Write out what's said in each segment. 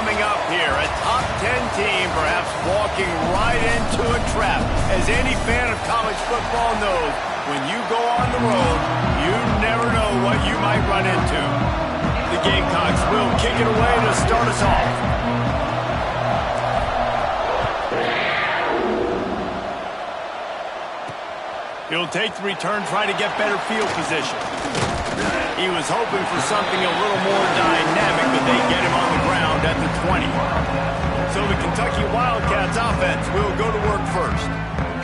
coming up here. A top 10 team perhaps walking right into a trap. As any fan of college football knows, when you go on the road, you never know what you might run into. The Gamecocks will kick it away to start us off. He'll take the return, try to get better field position. He was hoping for something a little more dynamic, but they get him on the ground at the 20. So the Kentucky Wildcats offense will go to work first.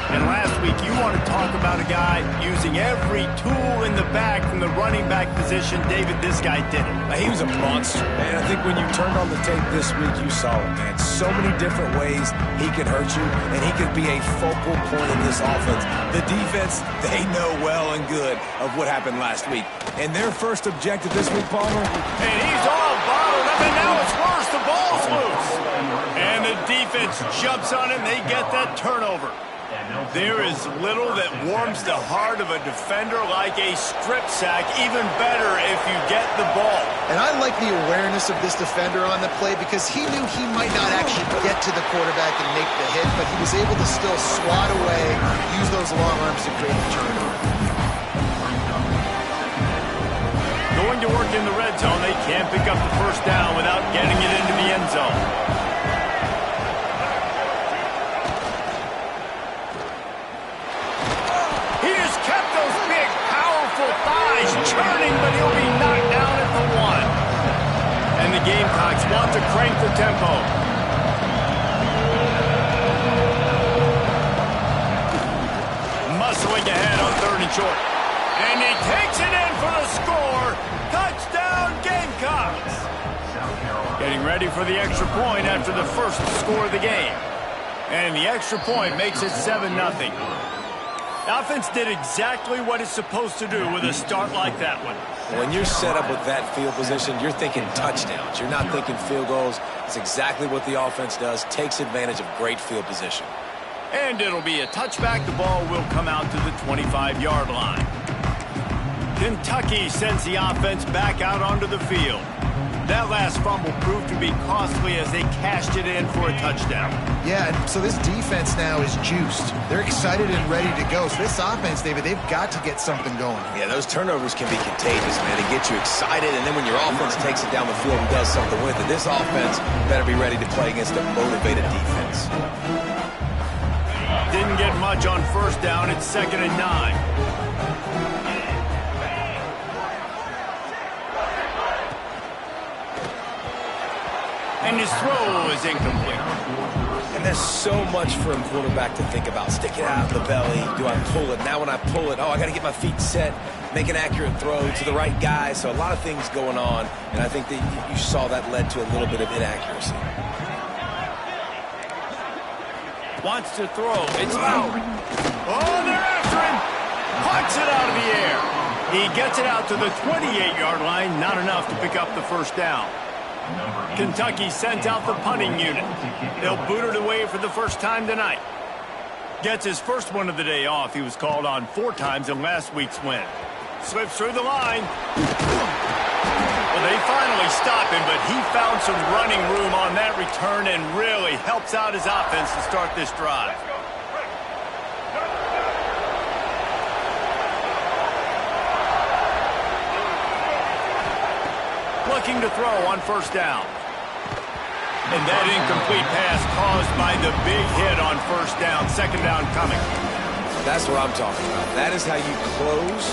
And last week, you want to talk about a guy using every tool in the bag from the running back position. David, this guy did it. He was a monster, man. I think when you turned on the tape this week, you saw it, man. So many different ways he could hurt you, and he could be a focal point of this offense. The defense, they know well and good of what happened last week. And their first objective this week, Palmer. And he's all bottled up, and now it's worse. The ball's loose. And the defense jumps on him. They get that turnover. There is little that warms the heart of a defender like a strip sack, even better if you get the ball. And I like the awareness of this defender on the play because he knew he might not actually get to the quarterback and make the hit, but he was able to still swat away, use those long arms to create the turnover. Going to work in the red zone, they can't pick up the first down without getting it into the end zone. Thighs churning, but he'll be knocked down at the 1. And the Gamecocks want to crank the tempo. Muscling ahead on 3rd and short. And he takes it in for the score. Touchdown, Gamecocks. Getting ready for the extra point after the first score of the game. And the extra point makes it 7-0. The offense did exactly what it's supposed to do with a start like that one. When you're set up with that field position, you're thinking touchdowns. You're not thinking field goals. It's exactly what the offense does, takes advantage of great field position. And it'll be a touchback. The ball will come out to the 25-yard line. Kentucky sends the offense back out onto the field. That last fumble proved to be costly as they cashed it in for a touchdown. Yeah, so this defense now is juiced. They're excited and ready to go. So this offense, David, they've got to get something going. Yeah, those turnovers can be contagious, man. They get you excited, and then when your offense takes it down the field and does something with it, this offense better be ready to play against a motivated defense. Didn't get much on first down. It's 2nd and 9. And his throw is incomplete. And there's so much for a quarterback to think about. Stick it out of the belly. Do I pull it? Now when I pull it, I got to get my feet set, make an accurate throw to the right guy. So a lot of things going on, and I think that you saw that led to a little bit of inaccuracy. Wants to throw. It's out. Oh, they're after him. Pucks it out of the air. He gets it out to the 28-yard line. Not enough to pick up the first down. Kentucky sends out the punting unit. They'll boot it away for the first time tonight. Gets his first one of the day off. He was called on 4 times in last week's win. Slips through the line. Well, they finally stop him, but he found some running room on that return and really helps out his offense to start this drive. Looking to throw on first down. And that incomplete pass caused by the big hit on first down. 2nd down coming. That's what I'm talking about. That is how you close.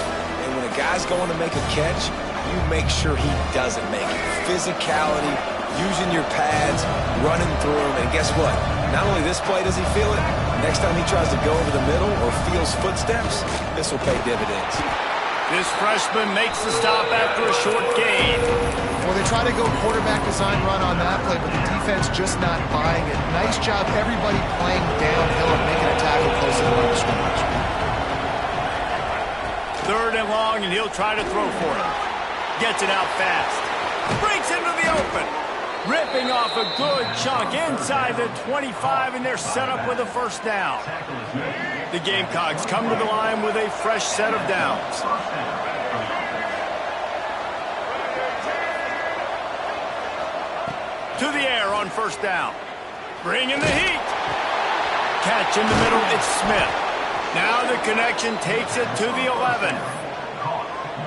And when a guy's going to make a catch, you make sure he doesn't make it. Physicality, using your pads, running through him. And guess what? Not only this play does he feel it, next time he tries to go over the middle or feels footsteps, this will pay dividends. This freshman makes the stop after a short gain. Well, they try to go quarterback design run on that play, but the defense just not buying it. Nice job, everybody playing downhill and making a tackle close to the line of scrimmage. 3rd and long, and he'll try to throw for it. Gets it out fast. Breaks into the open. Ripping off a good chunk inside the 25, and they're set up with a first down. The Gamecocks come to the line with a fresh set of downs. To the air on first down. Bringing the heat. Catch in the middle, it's Smith. Now the connection takes it to the 11.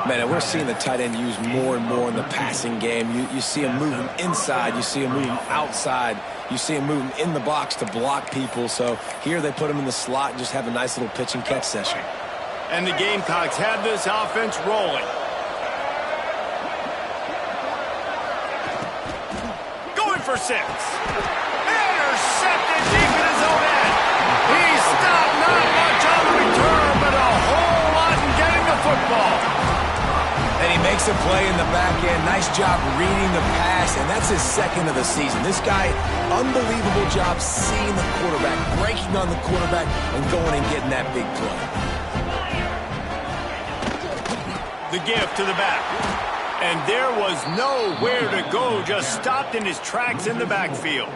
Man, and we're seeing the tight end used more and more in the passing game. You see him moving inside. You see him moving outside. You see him moving in the box to block people. So here they put him in the slot and just have a nice little pitch and catch session. And the Gamecocks have this offense rolling. Going for 6. Intercepted deep in his own end. He stopped not much on the return, but a whole lot in getting the football. And he makes a play in the back end. Nice job reading the pass, and that's his second of the season. This guy, unbelievable job seeing the quarterback, breaking on the quarterback, and going and getting that big play. The gift to the back. And there was nowhere to go, just stopped in his tracks in the backfield.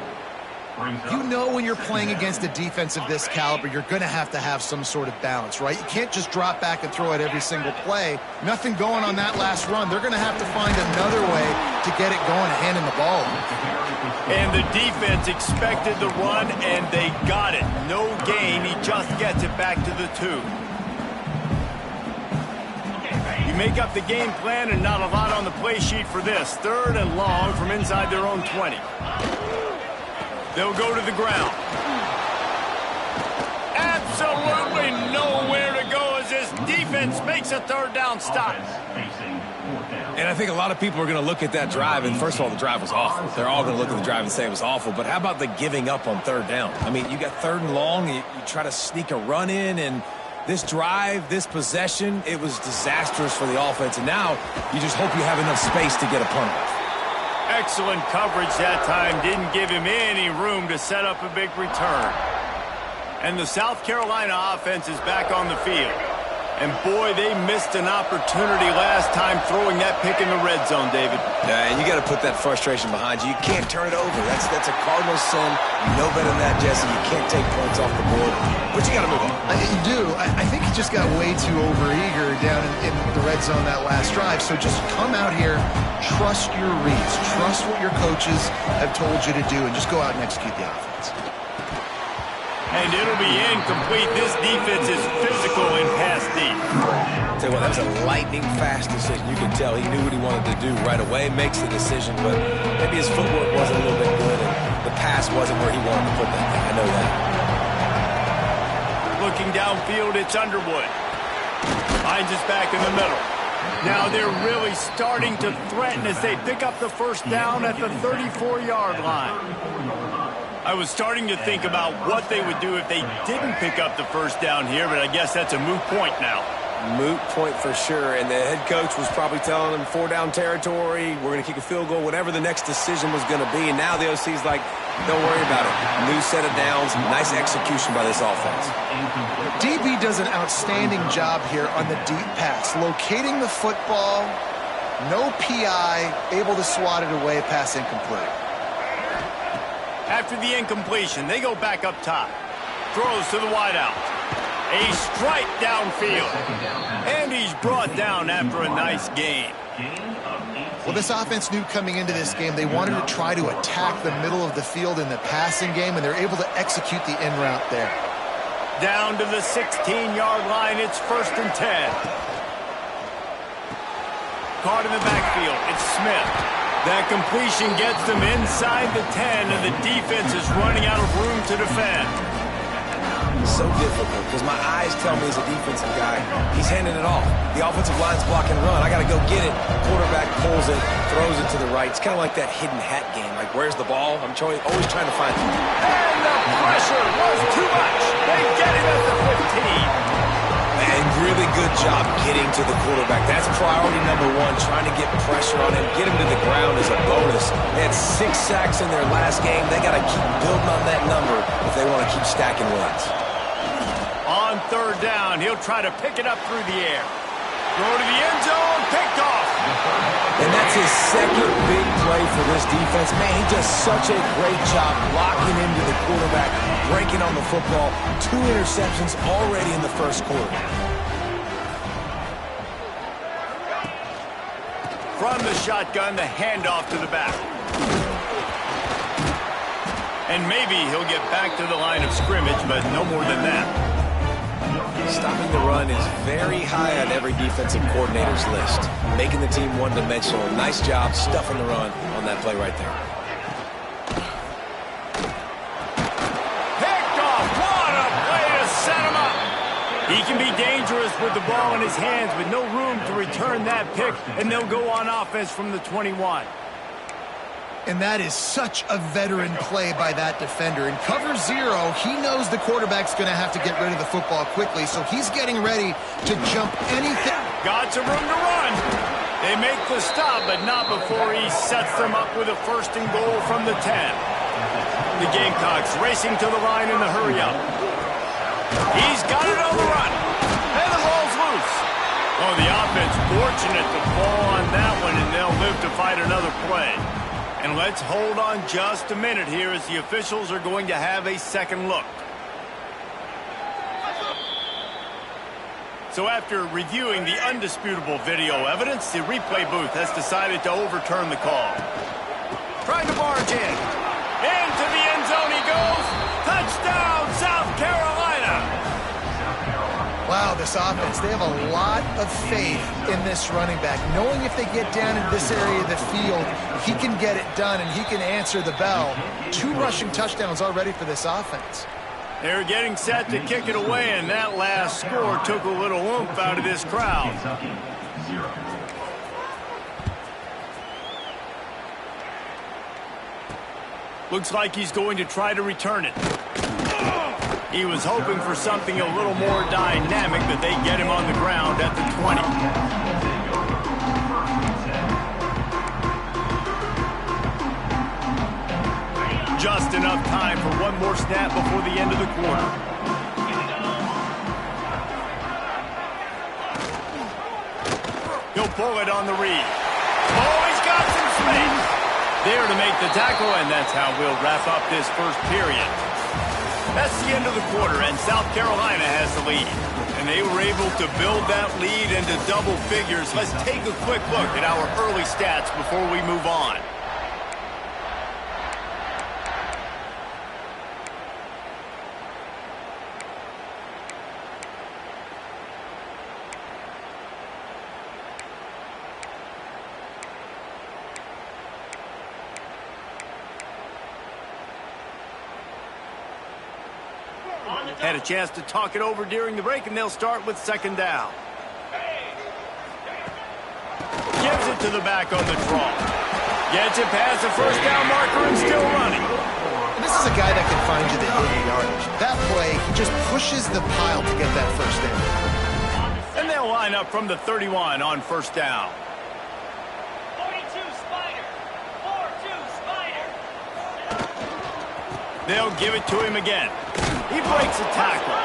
You know when you're playing against a defense of this caliber, you're going to have some sort of balance, right? You can't just drop back and throw it every single play. Nothing going on that last run. They're going to have to find another way to get it going and handing the ball. And the defense expected the run, and they got it. No gain. He just gets it back to the 2. You make up the game plan and not a lot on the play sheet for this. 3rd and long from inside their own 20. They'll go to the ground. Absolutely nowhere to go as this defense makes a 3rd down stop. And I think a lot of people are going to look at that drive, and first of all, the drive was awful. They're all going to look at the drive and say it was awful, but how about the giving up on 3rd down? I mean, you got 3rd and long, you try to sneak a run in, and this drive, this possession, it was disastrous for the offense, and now you just hope you have enough space to get a punt off. Excellent coverage that time. Didn't give him any room to set up a big return. And the South Carolina offense is back on the field. And boy, they missed an opportunity last time throwing that pick in the red zone, David. Yeah, and you got to put that frustration behind you. You can't turn it over. That's a cardinal sin. You know better than that, Jesse. You can't take points off the board. But you got to move on. You do. I think he just got way too overeager down in the red zone that last drive. So just come out here, trust your reads, trust what your coaches have told you to do, and just go out and execute the offense. And it'll be incomplete. This defense is physical and pass deep. Tell you what, that was a lightning fast decision. You can tell he knew what he wanted to do right away, makes the decision, but maybe his footwork wasn't a little bit good, and the pass wasn't where he wanted to put that thing. I know that. Looking downfield, it's Underwood. Finds us back in the middle. Now they're really starting to threaten as they pick up the 1st down at the 34-yard line. I was starting to think about what they would do if they didn't pick up the 1st down here, but I guess that's a moot point now. Moot point for sure, and the head coach was probably telling them 4-down territory, we're going to kick a field goal, whatever the next decision was going to be, and now the OC's like, don't worry about it. New set of downs, nice execution by this offense. DB does an outstanding job here on the deep pass, locating the football, no PI, able to swat it away, pass incomplete. After the incompletion, they go back up top. Throws to the wideout. A strike downfield. And he's brought down after a nice gain. Well, this offense knew coming into this game they wanted to try to attack the middle of the field in the passing game, and they're able to execute the in route there. Down to the 16-yard line, it's 1st and 10. Caught in the backfield, it's Smith. That completion gets them inside the 10, and the defense is running out of room to defend. So difficult, because my eyes tell me as a defensive guy, he's handing it off. The offensive line's blocking run. I got to go get it. Quarterback pulls it, throws it to the right. It's kind of like that hidden hat game. Like, where's the ball? I'm always trying to find it. And the pressure was too much. They get him at the 15. And really good job getting to the quarterback. That's priority number 1, trying to get pressure on him, get him to the ground as a bonus. They had 6 sacks in their last game. They got to keep building on that number if they want to keep stacking wins. On 3rd down, he'll try to pick it up through the air. Throw to the end zone, picked off. And that's his second big play for this defense. Man, he does such a great job locking into the quarterback, breaking on the football. 2 interceptions already in the 1st quarter. From the shotgun, the handoff to the back. And maybe he'll get back to the line of scrimmage, but no more than that. Stopping the run is very high on every defensive coordinator's list. Making the team one-dimensional. Nice job stuffing the run on that play right there. Picked off. What a play to set him up. He can be dangerous with the ball in his hands, but no room to return that pick, and they'll go on offense from the 21. And that is such a veteran play by that defender. In cover 0, he knows the quarterback's going to have to get rid of the football quickly, so he's getting ready to jump anything. Got some room to run. They make the stop, but not before he sets them up with a 1st and goal from the 10. The Gamecocks racing to the line in the hurry-up. He's got it on the run. And the ball's loose. Oh, the offense fortunate to fall on that one, and they'll live to fight another play. And let's hold on just a minute here as the officials are going to have a second look. So after reviewing the undisputable video evidence, the replay booth has decided to overturn the call. Trying to barge in. Into the end zone he goes. Touchdown, South Carolina. Wow, this offense, they have a lot of faith in this running back. Knowing if they get down in this area of the field, he can get it done and he can answer the bell. 2 rushing touchdowns already for this offense. They're getting set to kick it away, and that last score took a little oomph out of this crowd. Looks like he's going to try to return it. He was hoping for something a little more dynamic, but they get him on the ground at the 20. Just enough time for one more snap before the end of the quarter. He'll pull it on the read. Oh, he's got some space. There to make the tackle, and that's how we'll wrap up this first period. That's the end of the quarter, and South Carolina has the lead. And they were able to build that lead into double figures. Let's take a quick look at our early stats before we move on. Had a chance to talk it over during the break, and they'll start with 2nd down. Gives it to the back on the draw. Gets it past the 1st down marker and still running. And this is a guy that can find you the 80 yardage. That play, he just pushes the pile to get that 1st down. And they'll line up from the 31 on 1st down. 42 Spider. 4-2 Spider. They'll give it to him again. He breaks a tackle.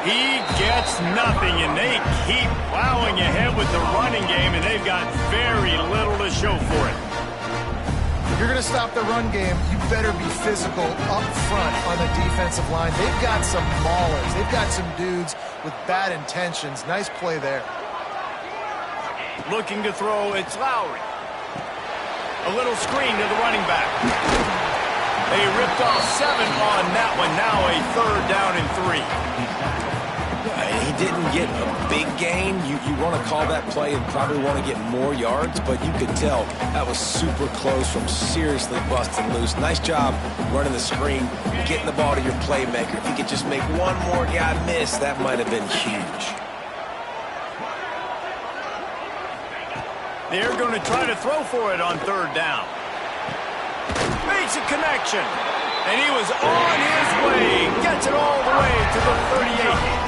He gets nothing, and they keep plowing ahead with the running game, and they've got very little to show for it. If you're going to stop the run game, you better be physical up front on the defensive line. They've got some maulers. They've got some dudes with bad intentions. Nice play there. Looking to throw, it's Lowry. A little screen to the running back. They ripped off 7 on that one. Now a 3rd down and 3. He didn't get a big gain. You want to call that play and probably want to get more yards, but you could tell that was super close from seriously busting loose. Nice job running the screen, getting the ball to your playmaker. If he could just make one more guy miss, that might have been huge. They're going to try to throw for it on 3rd down. Makes a connection, and he was on his way. Gets it all the way to the 38.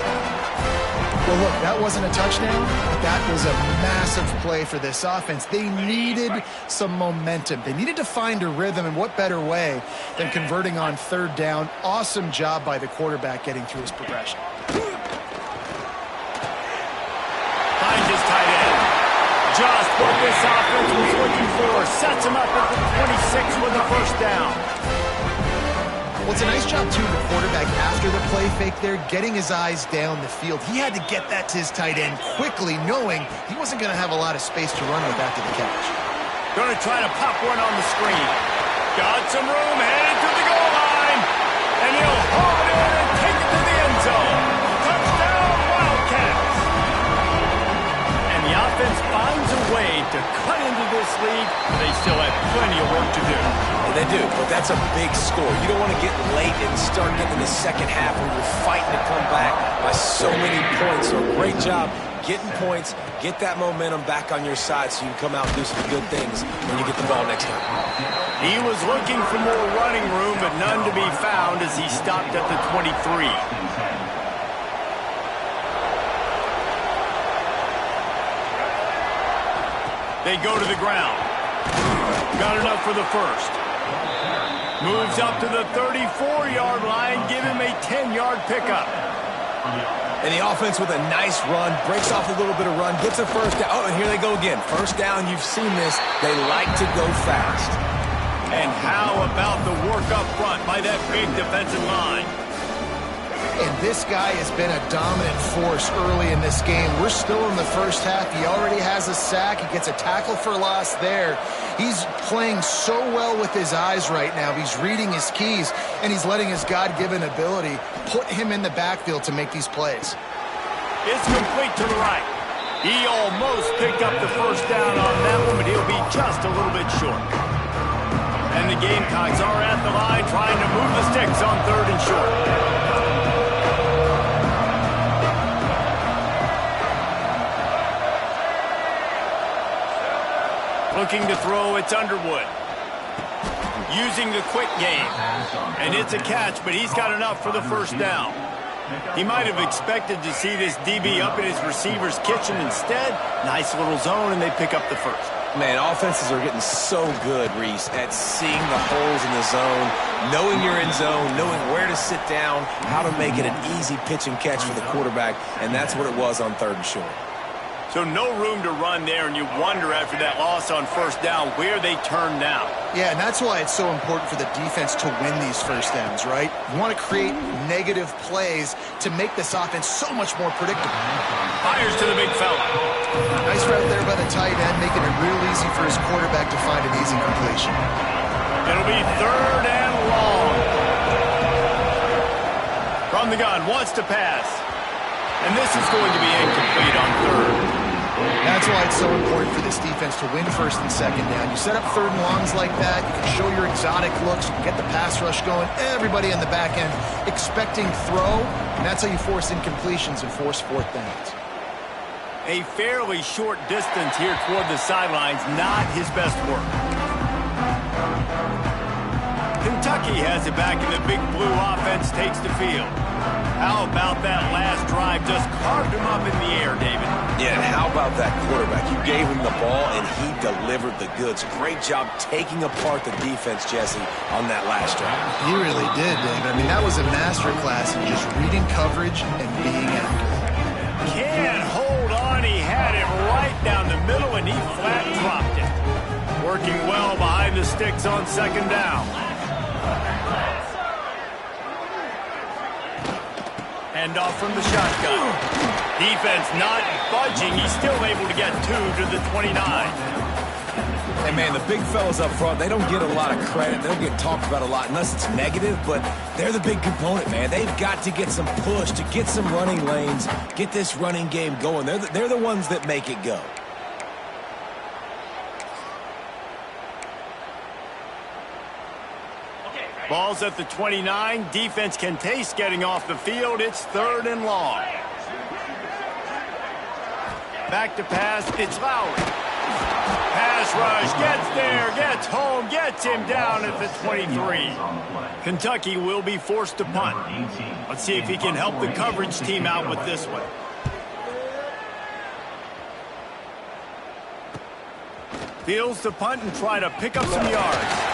Well, look, that wasn't a touchdown, but that was a massive play for this offense. They needed some momentum. They needed to find a rhythm, and what better way than converting on 3rd down. Awesome job by the quarterback getting through his progression. Finds his tight end. Just what this offense was looking for. Sets him up at the 26 with the 1st down. Well, it's a nice job, too, the quarterback, after the play fake there, getting his eyes down the field. He had to get that to his tight end quickly, knowing he wasn't going to have a lot of space to run with after the catch. Going to try to pop one on the screen. Got some room, headed to the goal line. And he'll haul it in and take it to the end zone. Touchdown, Wildcats. And the offense finds a way to cut into this lead. They still have plenty of work to do. Well, they do, but that's a big score. You don't want to get late and start getting in the second half when you're fighting to come back by so many points. So great job getting points, get that momentum back on your side so you can come out and do some good things when you get the ball next time. He was looking for more running room, but none to be found as he stopped at the 23. They go to the ground. Got enough for the first. Moves up to the 34-yard line. Give him a 10-yard pickup. And the offense with a nice run, breaks off a little bit of run, gets a first down. Oh, and here they go again. First down, you've seen this. They like to go fast. And how about the work up front by that big defensive line? And this guy has been a dominant force early in this game. We're still in the first half. He already has a sack. He gets a tackle for loss there. He's playing so well with his eyes right now. He's reading his keys, and he's letting his God-given ability put him in the backfield to make these plays. It's complete to the right. He almost picked up the first down on that one, but he'll be just a little bit short. And the Gamecocks are at the line trying to move the sticks on 3rd and short. Looking to throw, it's Underwood. Using the quick game. And it's a catch, but he's got enough for the first down. He might have expected to see this DB up in his receiver's kitchen. Instead, nice little zone, and they pick up the first. Man, offenses are getting so good, Reese, at seeing the holes in the zone, knowing you're in zone, knowing where to sit down, how to make it an easy pitch and catch for the quarterback, and that's what it was on 3rd and short. So no room to run there, and you wonder after that loss on first down where they turn now. Yeah, and that's why it's so important for the defense to win these first downs, right? You want to create negative plays to make this offense so much more predictable. Fires to the big fella. Nice route there by the tight end, making it real easy for his quarterback to find an easy completion. It'll be 3rd and long. From the gun, wants to pass. And this is going to be incomplete on 3rd. That's why it's so important for this defense to win 1st and 2nd down. You set up 3rd and longs like that, you can show your exotic looks, you can get the pass rush going, everybody in the back end expecting throw, and that's how you force incompletions and force 4th downs. A fairly short distance here toward the sidelines, not his best work. Kentucky has it back, and the big blue offense takes the field. How about that last drive? Just carved him up in the air, David. Yeah, and how about that quarterback? You gave him the ball, and he delivered the goods. Great job taking apart the defense, Jesse, on that last drive. He really did, David. I mean, that was a masterclass in just reading coverage and being accurate. Can't hold on. He had it right down the middle, and he flat dropped it. Working well behind the sticks on 2nd down. Hand off from the shotgun. Defense not budging. He's still able to get 2 to the 29. And, man, the big fellas up front, they don't get a lot of credit. They don't get talked about a lot unless it's negative, but they're the big component, man. They've got to get some push, to get some running lanes, get this running game going. They're the ones that make it go. Ball's at the 29. Defense can taste getting off the field. It's 3rd and long. Back to pass. It's Lowry. Pass rush. Gets there. Gets home. Gets him down at the 23. Kentucky will be forced to punt. Let's see if he can help the coverage team out with this one. Fields to punt and try to pick up some yards.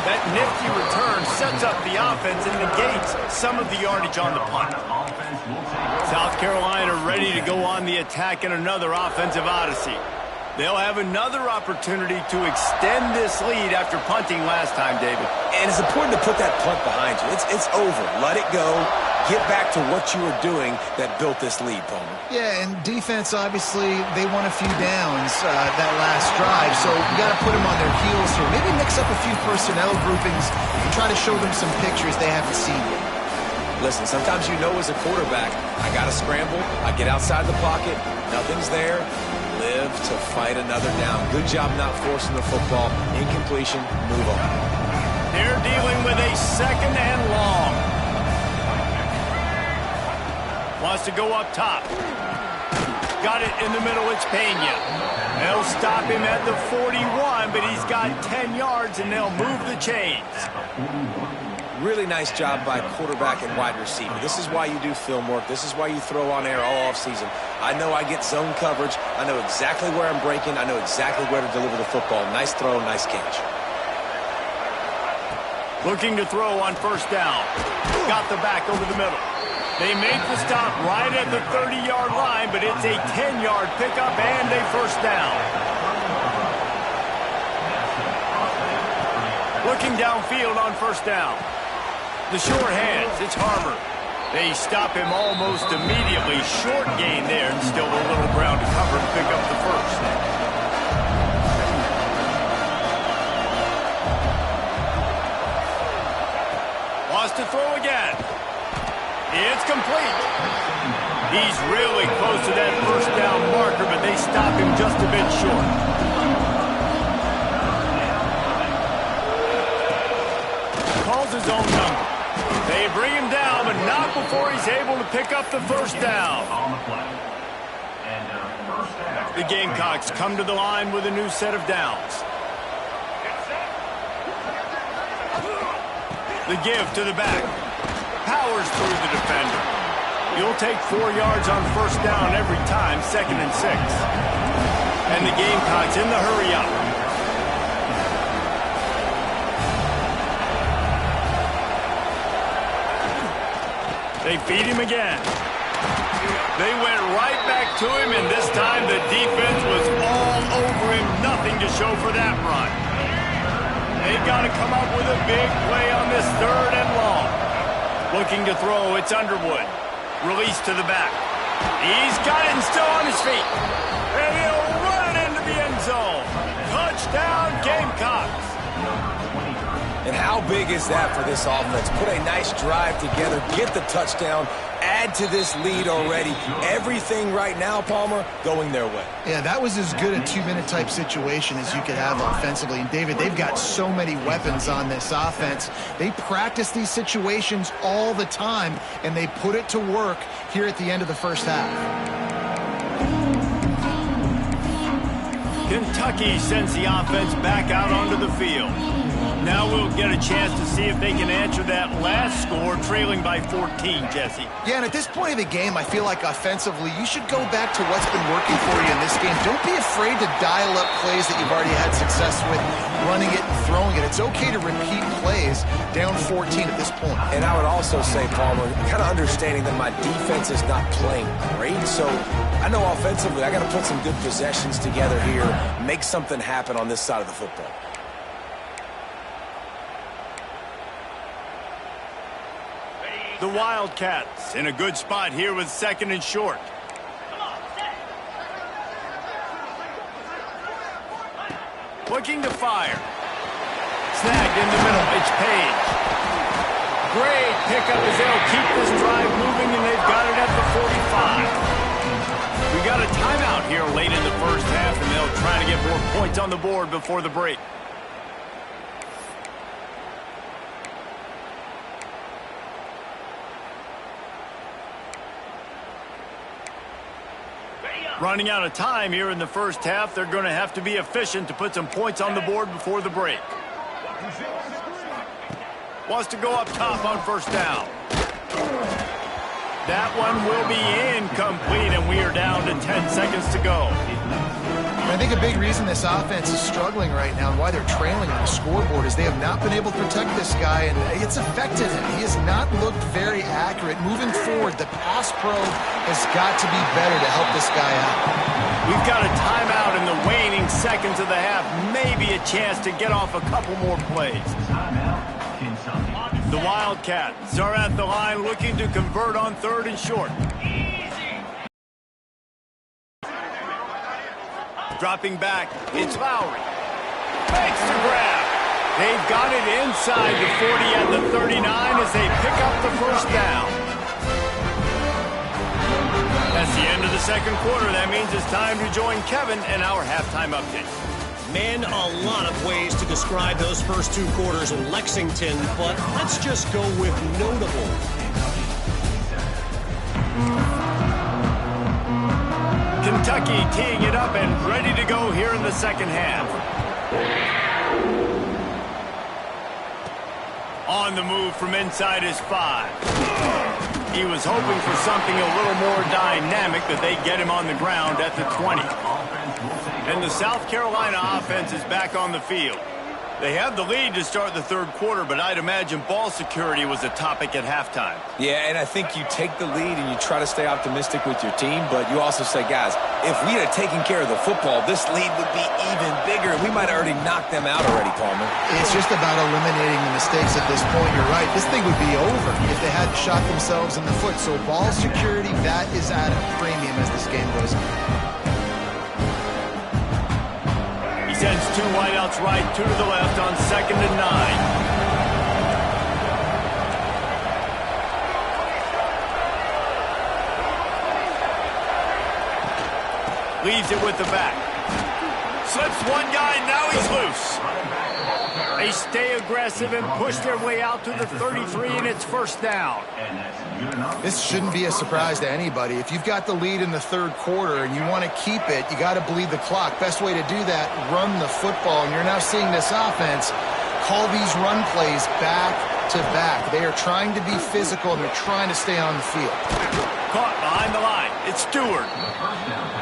That nifty return sets up the offense and negates some of the yardage on the punt. South Carolina ready to go on the attack in another offensive odyssey. They'll have another opportunity to extend this lead after punting last time, David. And it's important to put that punt behind you. It's over. Let it go. get back to what you were doing that built this lead, Palmer. Yeah, and defense, obviously, they won a few downs that last drive, so you got to put them on their heels here. Maybe mix up a few personnel groupings and try to show them some pictures they haven't seen yet. Listen, sometimes you know as a quarterback, I got to scramble, I get outside the pocket, nothing's there, live to fight another down. Good job not forcing the football. Incompletion, move on. They're dealing with a second and long. Wants to go up top. Got it in the middle, it's Pena. They'll stop him at the 41, but he's got 10 yards, and they'll move the chains. Really nice job by quarterback and wide receiver. This is why you do film work. This is why you throw on air all offseason. I know I get zone coverage. I know exactly where I'm breaking. I know exactly where to deliver the football. Nice throw, nice catch. Looking to throw on first down. Got the back over the middle. They make the stop right at the 30-yard line, but it's a 10-yard pickup and a first down. Looking downfield on first down. The short hands, it's Harvard. They stop him almost immediately. Short gain there, and still a little ground to cover to pick up the first. Wants to throw again. It's complete. He's really close to that first down marker, but they stop him just a bit short. Calls his own number. They bring him down, but not before he's able to pick up the first down. The Gamecocks come to the line with a new set of downs. The give to the back. Powers through the defender. You'll take 4 yards on first down every time, 2nd and 6. And the Gamecocks in the hurry up. They feed him again. They went right back to him, and this time the defense was all over him. Nothing to show for that run. They've got to come up with a big play on this 3rd and long. Looking to throw, it's Underwood. Release to the back. He's got it and still on his feet. And he'll run it into the end zone. Touchdown, Gamecocks. And how big is that for this offense? Put a nice drive together, get the touchdown, add to this lead already. Everything right now, Palmer, going their way. Yeah, that was as good a 2-minute type situation as you could have offensively. And, David, they've got so many weapons on this offense. They practice these situations all the time, and they put it to work here at the end of the first half. Kentucky sends the offense back out onto the field. Now we'll get a chance to see if they can answer that last score, trailing by 14, Jesse. Yeah, and at this point of the game, I feel like offensively, you should go back to what's been working for you in this game. Don't be afraid to dial up plays that you've already had success with, running it and throwing it. It's okay to repeat plays down 14 at this point. And I would also say, Palmer, kind of understanding that my defense is not playing great, so I know offensively I got to put some good possessions together here, make something happen on this side of the football. The Wildcats in a good spot here with 2nd and short. Looking to fire. Snagged in the middle. It's Page. Great pickup as they'll keep this drive moving, and they've got it at the 45. We got a timeout here late in the first half, and they'll try to get more points on the board before the break. Running out of time here in the first half. They're going to have to be efficient to put some points on the board before the break. Wants to go up top on first down. That one will be incomplete, and we are down to 10 seconds to go. I think a big reason this offense is struggling right now and why they're trailing on the scoreboard is they have not been able to protect this guy, and it's affected him. He has not looked very accurate. Moving forward, the pass pro has got to be better to help this guy out. We've got a timeout in the waning seconds of the half. Maybe a chance to get off a couple more plays. Timeout. The Wildcats are at the line looking to convert on 3rd and short. Dropping back, it's Lowry. Makes the grab. They've got it inside the 40 at the 39 as they pick up the first down. That's the end of the second quarter. That means it's time to join Kevin and our halftime update. Man, a lot of ways to describe those first 2 quarters in Lexington, but let's just go with notable. Kentucky teeing it up and ready to go here in the second half. On the move from inside his 5. He was hoping for something a little more dynamic, that they'd get him on the ground at the 20. And the South Carolina offense is back on the field. They have the lead to start the third quarter, but I'd imagine ball security was a topic at halftime. Yeah, and I think you take the lead and you try to stay optimistic with your team, but you also say, guys, if we had taken care of the football, this lead would be even bigger. We might have already knocked them out already, Palmer. It's just about eliminating the mistakes at this point. You're right. This thing would be over if they hadn't shot themselves in the foot. So ball security, that is at a premium as this game goes on. Sends 2 wideouts right, 2 to the left on 2nd and 9. Leaves it with the back. Slips one guy, now he's loose. They stay aggressive and push their way out to the 33, and it's first down. This shouldn't be a surprise to anybody. If you've got the lead in the third quarter and you want to keep it, you got to bleed the clock. Best way to do that, run the football. And you're now seeing this offense call these run plays back to back. They are trying to be physical, and they're trying to stay on the field. Caught behind the line. It's Stewart.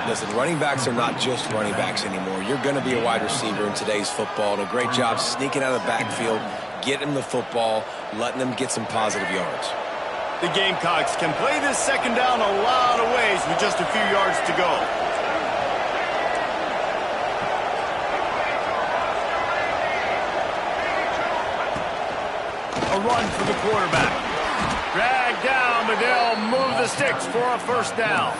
Listen, running backs are not just running backs anymore. You're going to be a wide receiver in today's football, and a great job sneaking out of the backfield, getting them the football, letting them get some positive yards. The Gamecocks can play this second down a lot of ways with just a few yards to go. A run for the quarterback. Dragged down, but they'll move the sticks for a first down.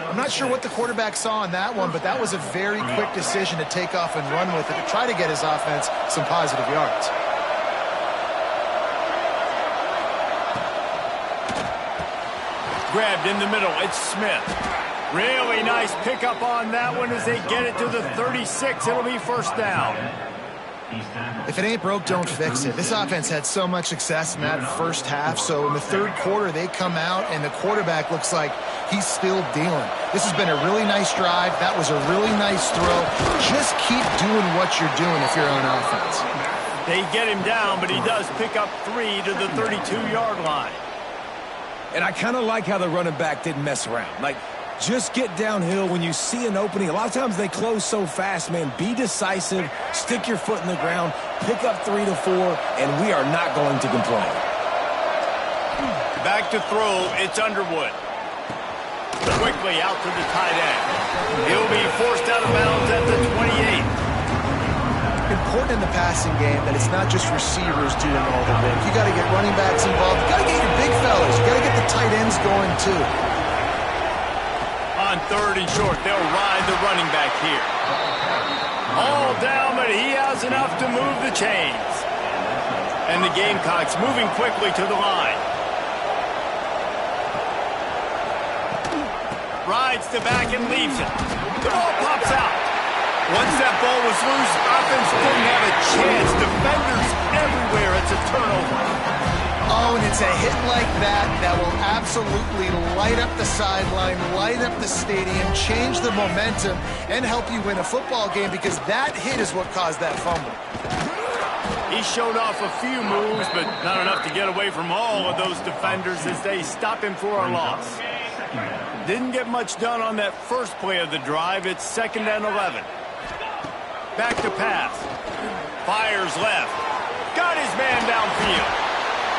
I'm not sure what the quarterback saw on that one, but that was a very quick decision to take off and run with it to try to get his offense some positive yards. Grabbed in the middle, it's Smith. Really nice pickup on that one as they get it to the 36. It'll be first down. If it ain't broke, don't fix it. This offense had so much success in that first half, so in the third quarter they come out and the quarterback looks like he's still dealing. This has been a really nice drive. That was a really nice throw. Just keep doing what you're doing if you're on offense. They get him down, but he does pick up 3 to the 32-yard line. And I kind of like how the running back didn't mess around. Like, just get downhill when you see an opening. A lot of times they close so fast, man. Be decisive, stick your foot in the ground, pick up 3 to 4, and we are not going to complain. Back to throw, it's Underwood. Quickly out to the tight end. He'll be forced out of bounds at the 28. Important in the passing game that it's not just receivers doing all the work. You got to get running backs involved. You got to get your big fellas. You got to get the tight ends going too. On 3rd and short, they'll ride the running back here. All down, but he has enough to move the chains. And the Gamecocks moving quickly to the line. Rides the back and leaves it. The ball pops out. Once that ball was loose, offense didn't have a chance. Defenders everywhere. It's a turnover. Oh, and it's a hit like that that will absolutely light up the sideline, light up the stadium, change the momentum, and help you win a football game because that hit is what caused that fumble. He showed off a few moves, but not enough to get away from all of those defenders as they stop him for a loss. Didn't get much done on that first play of the drive. It's 2nd and 11. Back to pass. Fires left. Got his man downfield.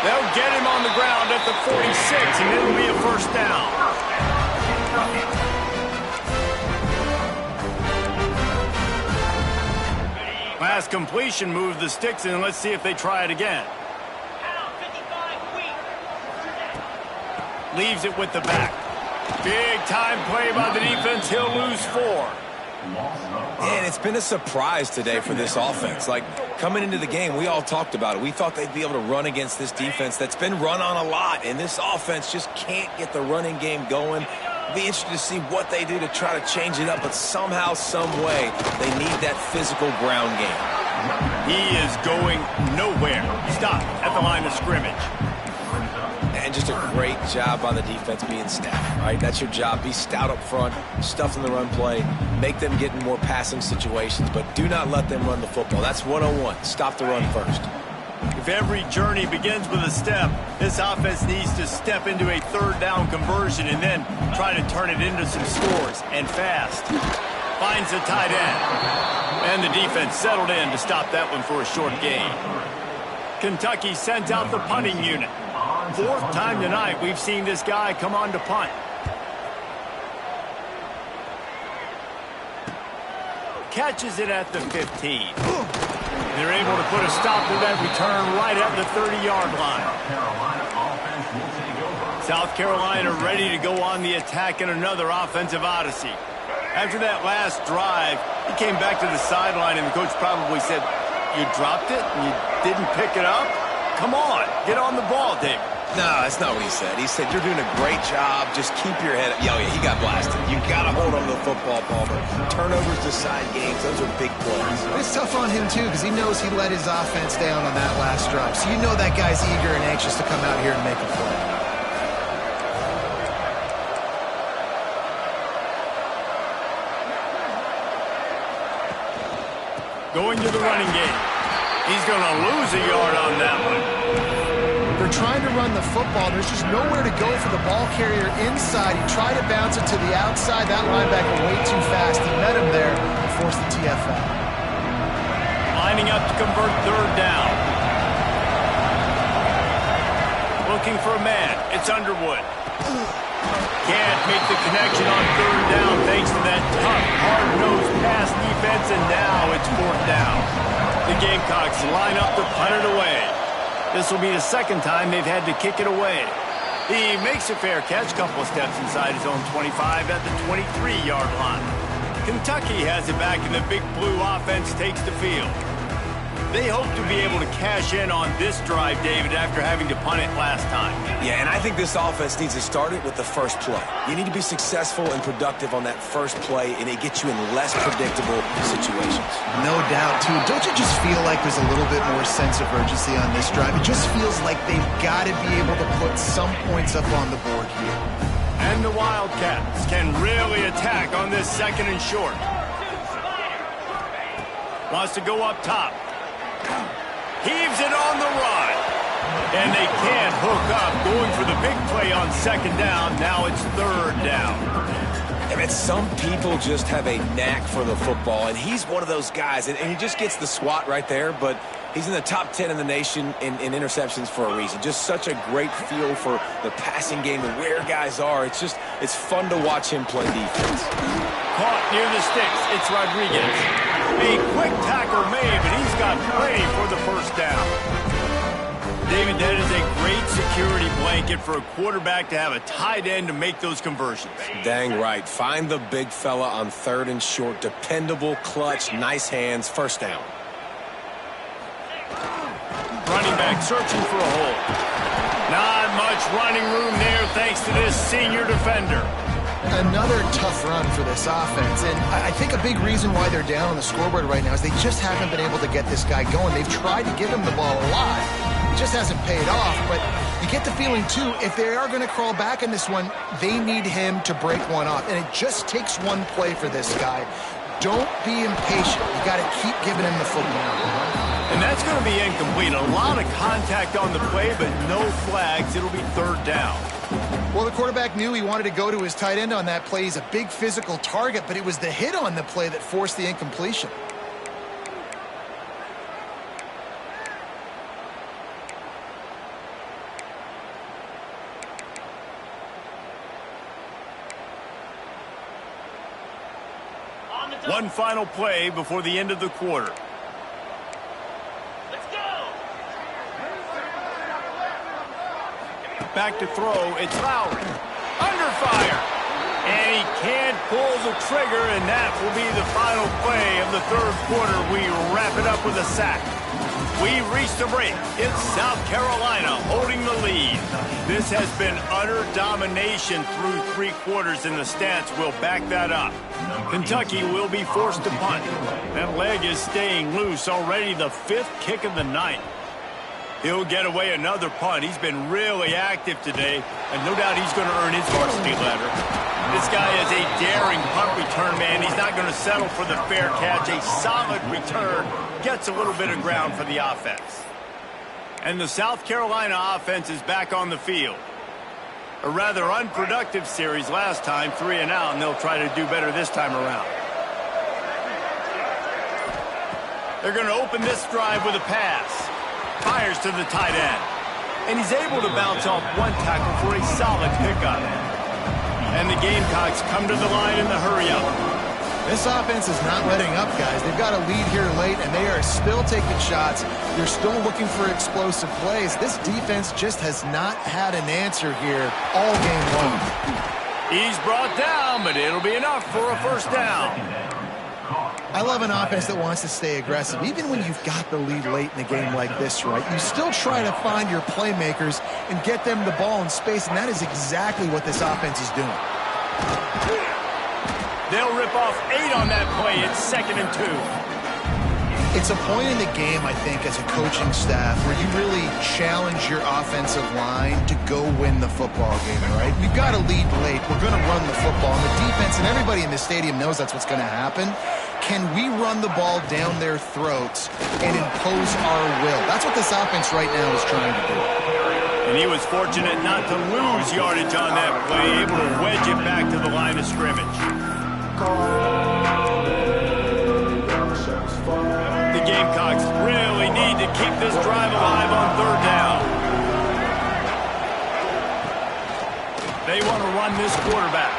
They'll get him on the ground at the 46, and it'll be a first down. Last completion moved the sticks, and let's see if they try it again. leaves it with the back. Big time play by the defense. He'll lose 4. And it's been a surprise today for this offense. Like, coming into the game, we all talked about it. We thought they'd be able to run against this defense that's been run on a lot, and this offense just can't get the running game going. Be interested to see what they do to try to change it up, but somehow, some way, they need that physical ground game. He is going nowhere. Stop at the line of scrimmage. And just a great job by the defense being stout, right? That's your job. Be stout up front, stuff in the run play, make them get in more passing situations, but do not let them run the football. That's 101. Stop the run first. If every journey begins with a step, this offense needs to step into a third down conversion and then try to turn it into some scores, and fast. Finds the tight end. And the defense settled in to stop that one for a short gain. Kentucky sent out the punting unit. 4th time tonight we've seen this guy come on to punt. Catches it at the 15. They're able to put a stop to that return right at the 30-yard line. South Carolina ready to go on the attack in another offensive odyssey. After that last drive, he came back to the sideline, and the coach probably said, "You dropped it and you didn't pick it up? Come on, get on the ball, David." No, that's not what he said. He said, "You're doing a great job. Just keep your head up." Yeah, he got blasted. You got to hold on to the football, Palmer. Turnovers decide games. Those are big plays. It's tough on him, too, because he knows he let his offense down on that last drive. So you know that guy's eager and anxious to come out here and make a play. Going to the running game. He's going to lose a yard on that one. They're trying to run the football. There's just nowhere to go for the ball carrier inside. He tried to bounce it to the outside. That linebacker way too fast. He met him there and forced the TFL. Lining up to convert 3rd down. Looking for a man. It's Underwood. Can't make the connection on 3rd down thanks to that tough, hard-nosed pass defense, and now it's 4th down. The Gamecocks line up to punt it away. This will be the 2nd time they've had to kick it away. He makes a fair catch, couple of steps inside his own 25 at the 23-yard line. Kentucky has it back, and the Big Blue offense takes the field. They hope to be able to cash in on this drive, David, after having to punt it last time. Yeah, and I think this offense needs to start it with the first play. You need to be successful and productive on that first play, and it gets you in less predictable situations. No doubt, too. Don't you just feel like there's a little bit more sense of urgency on this drive? It just feels like they've got to be able to put some points up on the board here. And the Wildcats can really attack on this 2nd and short. Wants to go up top. Heaves it on the run. And they can't hook up. Going for the big play on 2nd down. Now it's 3rd down. I mean, some people just have a knack for the football, and he's one of those guys. And he just gets the swat right there, but he's in the top 10 in the nation in interceptions for a reason. Just such a great feel for the passing game and where guys are. It's fun to watch him play defense. Caught near the sticks. It's Rodriguez. A quick tackle made, but he's got plenty for the 1st down. David, that is a great security blanket for a quarterback to have a tight end to make those conversions. Dang right. Find the big fella on 3rd and short. Dependable, clutch, nice hands, 1st down. Running back searching for a hole. Not much running room there thanks to this senior defender. Another tough run for this offense, and I think a big reason why they're down on the scoreboard right now is they just haven't been able to get this guy going. They've tried to give him the ball a lot. It just hasn't paid off, but you get the feeling, too, if they are going to crawl back in this one, they need him to break one off, and it just takes one play for this guy. Don't be impatient. You got to keep giving him the football. And that's going to be incomplete. A lot of contact on the play, but no flags. It'll be 3rd down. Well, the quarterback knew he wanted to go to his tight end on that play. He's a big physical target, but it was the hit on the play that forced the incompletion. One final play before the end of the quarter. back to throw. It's Lowry. Under fire. And he can't pull the trigger, and that will be the final play of the third quarter. We wrap it up with a sack. We reach the break. It's South Carolina holding the lead. This has been utter domination through 3 quarters, and the stats will back that up. Kentucky will be forced to punt. That leg is staying loose, already the 5th kick of the night. He'll get away another punt. He's been really active today, and no doubt he's going to earn his varsity letter. This guy is a daring punt return man. He's not going to settle for the fair catch. A solid return gets a little bit of ground for the offense. And the South Carolina offense is back on the field. A rather unproductive series last time, 3 and out, and they'll try to do better this time around. They're going to open this drive with a pass. Fires to the tight end. And he's able to bounce off 1 tackle for a solid pickup. And the Gamecocks come to the line in the hurry-up. This offense is not letting up, guys. They've got a lead here late, and they are still taking shots. They're still looking for explosive plays. This defense just has not had an answer here all game long. He's brought down, but it'll be enough for a first down. I love an offense that wants to stay aggressive. Even when you've got the lead late in a game like this, right, you still try to find your playmakers and get them the ball in space, and that is exactly what this offense is doing. They'll rip off 8 on that play. It's 2nd and 2. It's a point in the game, I think, as a coaching staff where you really challenge your offensive line to go win the football game, right? We've got to lead late. We're going to run the football. And the defense and everybody in the stadium knows that's what's going to happen. Can we run the ball down their throats and impose our will? That's what this offense right now is trying to do. And he was fortunate not to lose yardage on that play, able to wedge it back to the line of scrimmage. The Gamecocks really need to keep this drive alive on 3rd down. They want to run this quarterback.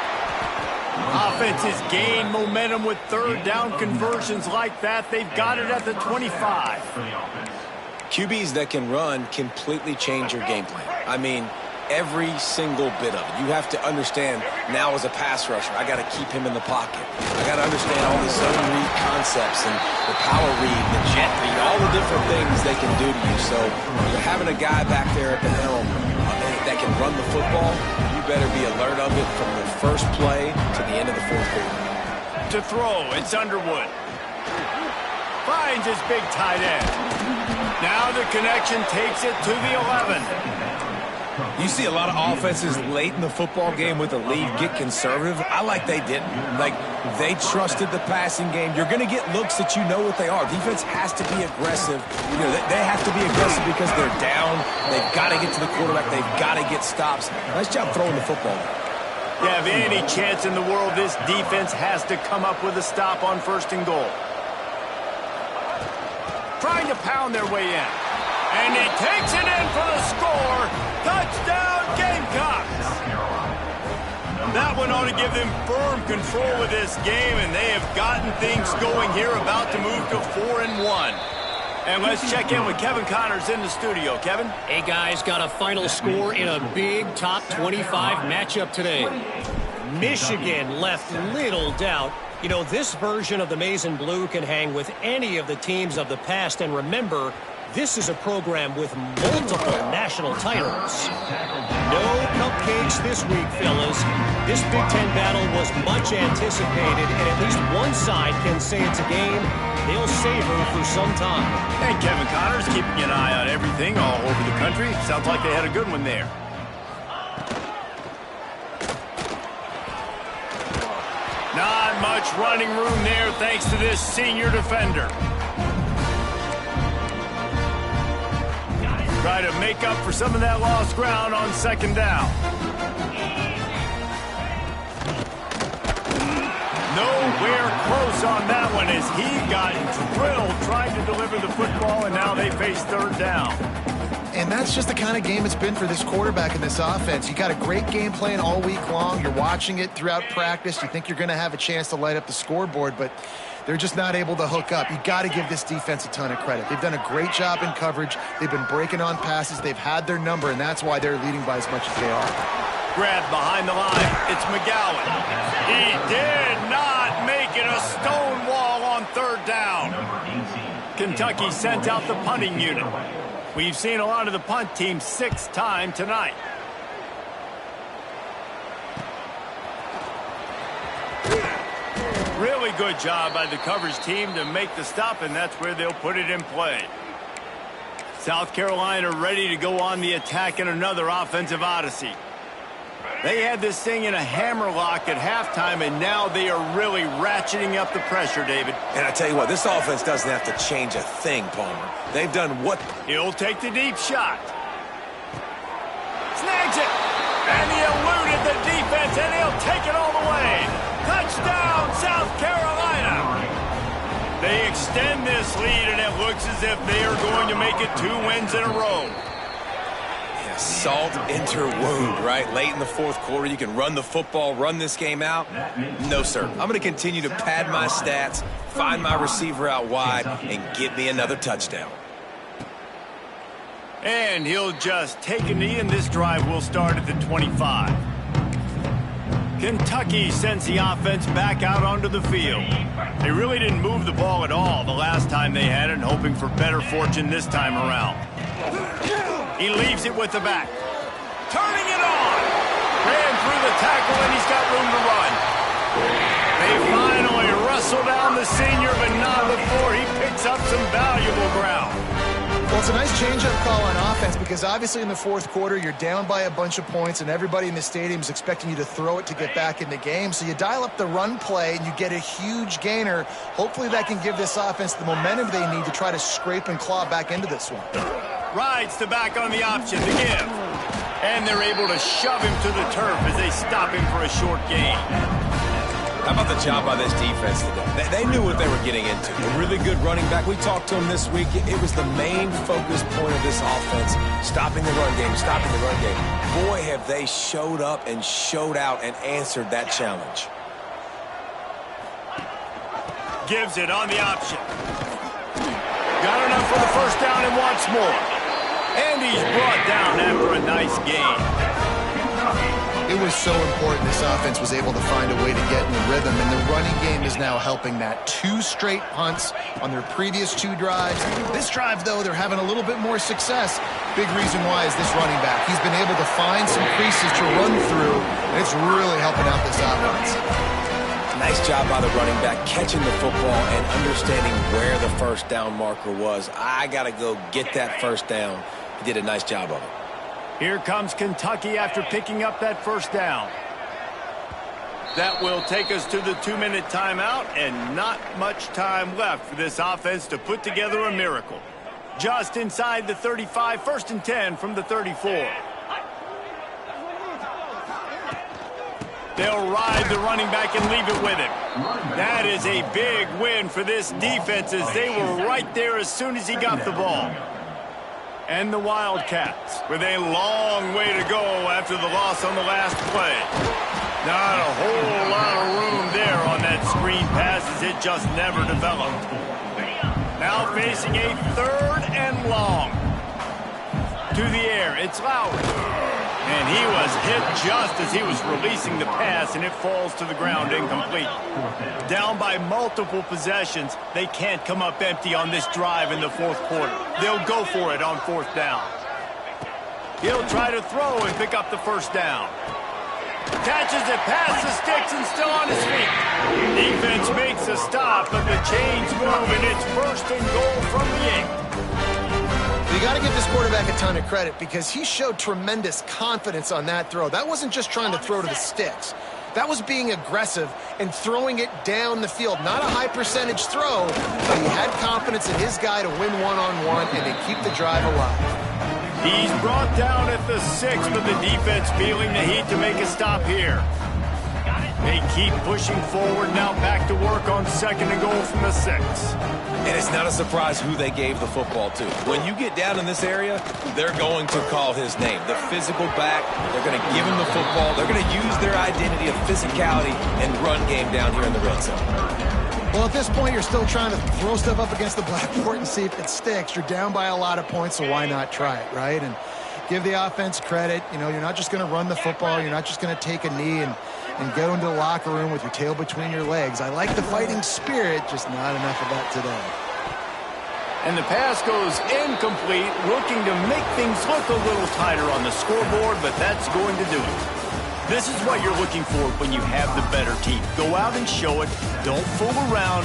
Offenses gain momentum with 3rd down conversions like that. They've got it at the 25. QBs that can run completely change your game plan. I mean, every single bit of it. You have to understand now as a pass rusher, I got to keep him in the pocket. I got to understand all the zone read concepts and the power read, the jet read, all the different things they can do to you. So you're having a guy back there at the helm that can run the football. You better be alert of it from the first play to the end of the 4th quarter. To throw, it's Underwood. Finds his big tight end. Now the connection takes it to the 11. You see a lot of offenses late in the football game with a lead get conservative. I like they didn't. Like, they trusted the passing game. You're going to get looks that you know what they are. Defense has to be aggressive. You know, they have to be aggressive because they're down. They've got to get to the quarterback. They've got to get stops. Nice job throwing the football. Yeah, if any chance in the world, this defense has to come up with a stop on 1st and goal. Trying to pound their way in. And he takes it in for the score. Touchdown, Gamecocks. That one ought to give them firm control of this game, and they have gotten things going here, about to move to 4-1. And let's check in with Kevin Connors in the studio. Kevin? Hey, guys, got a final score in a big top 25 matchup today. Michigan left little doubt. You know, this version of the Maize and Blue can hang with any of the teams of the past, and remember, this is a program with multiple national titles. No cupcakes this week, fellas. This Big Ten battle was much anticipated, and at least one side can say it's a game they'll savor for some time. And Kevin Connors keeping an eye on everything all over the country. Sounds like they had a good one there. Not much running room there thanks to this senior defender. Try to make up for some of that lost ground on 2nd down. Nowhere close on that one as he got drilled trying to deliver the football, and now they face 3rd down. And that's just the kind of game it's been for this quarterback in this offense. You got a great game plan all week long. You're watching it throughout practice. You think you're going to have a chance to light up the scoreboard, but They're just not able to hook up. You got to give this defense a ton of credit. They've done a great job in coverage. They've been breaking on passes. They've had their number, and that's why they're leading by as much as they are. Grabbed behind the line. It's McGowan. He did not make it a stone wall on third down. Kentucky sent out the punting unit. We've seen a lot of the punt team 6 times tonight. Really good job by the coverage team to make the stop, and that's where they'll put it in play. South Carolina ready to go on the attack in another offensive odyssey. They had this thing in a hammerlock at halftime, and now they are really ratcheting up the pressure, David. And I tell you what, this offense doesn't have to change a thing, Palmer. They've done what... He'll take the deep shot. Snags it. And he eluded the defense, and he'll take it all the way. Touchdown, South Carolina. They extend this lead, and it looks as if they are going to make it 2 wins in a row. Yeah, salt into wound, right? Late in the fourth quarter, you can run the football, run this game out. No, sir. I'm going to continue to pad my stats, find my receiver out wide, and get me another touchdown. And he'll just take a knee, and this drive will start at the 25. Kentucky sends the offense back out onto the field. They really didn't move the ball at all the last time they had it, hoping for better fortune this time around. He leaves it with the back. Turning it on. Ran through the tackle, and he's got room to run. They finally wrestle down the senior, but not before he picks up some valuable ground. Well, it's a nice change-up call on offense because obviously in the fourth quarter, you're down by a bunch of points and everybody in the stadium is expecting you to throw it to get back in the game. So you dial up the run play and you get a huge gainer. Hopefully that can give this offense the momentum they need to try to scrape and claw back into this one. Rides the back on the option to give. And they're able to shove him to the turf as they stop him for a short gain. How about the job by this defense today? They knew what they were getting into. A really good running back. We talked to him this week. It was the main focus point of this offense. Stopping the run game, stopping the run game. Boy, have they showed up and showed out and answered that challenge. Gives it on the option. Got enough for the first down and wants more. And he's brought down after a nice gain. It was so important this offense was able to find a way to get in the rhythm, and the running game is now helping that. 2 straight punts on their previous 2 drives. This drive, though, they're having a little bit more success. Big reason why is this running back. He's been able to find some creases to run through, and it's really helping out this offense. Nice job by the running back, catching the football and understanding where the first down marker was. I got to go get that first down. He did a nice job of it. Here comes Kentucky after picking up that first down. That will take us to the 2-minute timeout, and not much time left for this offense to put together a miracle. Just inside the 35, 1st and 10 from the 34. They'll ride the running back and leave it with him. That is a big win for this defense as they were right there as soon as he got the ball. And the Wildcats with a long way to go after the loss on the last play. Not a whole lot of room there on that screen pass as it just never developed. Now facing a 3rd and long. To the air, it's Lowry. And he was hit just as he was releasing the pass, and it falls to the ground incomplete. Down by multiple possessions, they can't come up empty on this drive in the fourth quarter. They'll go for it on 4th down. He'll try to throw and pick up the first down. Catches it past the sticks and still on his feet. Defense makes a stop, but the chains move, and it's 1st and goal from the 8. You got to give this quarterback a ton of credit because he showed tremendous confidence on that throw. That wasn't just trying to throw to the sticks. That was being aggressive and throwing it down the field. Not a high percentage throw, but he had confidence in his guy to win one-on-one and to keep the drive alive. He's brought down at the 6, but the defense feeling the heat to make a stop here. They keep pushing forward, now back to work on 2nd and goal from the 6. And it's not a surprise who they gave the football to. When you get down in this area, they're going to call his name. The physical back, they're going to give him the football. They're going to use their identity of physicality and run game down here in the red zone. Well, at this point, you're still trying to throw stuff up against the blackboard and see if it sticks. You're down by a lot of points, so why not try it, right? And give the offense credit. You know, you're not just going to run the football. You're not just going to take a knee and go into the locker room with your tail between your legs. I like the fighting spirit, just not enough of that today. And the pass goes incomplete, looking to make things look a little tighter on the scoreboard, but that's going to do it. This is what you're looking for when you have the better team. Go out and show it. Don't fool around.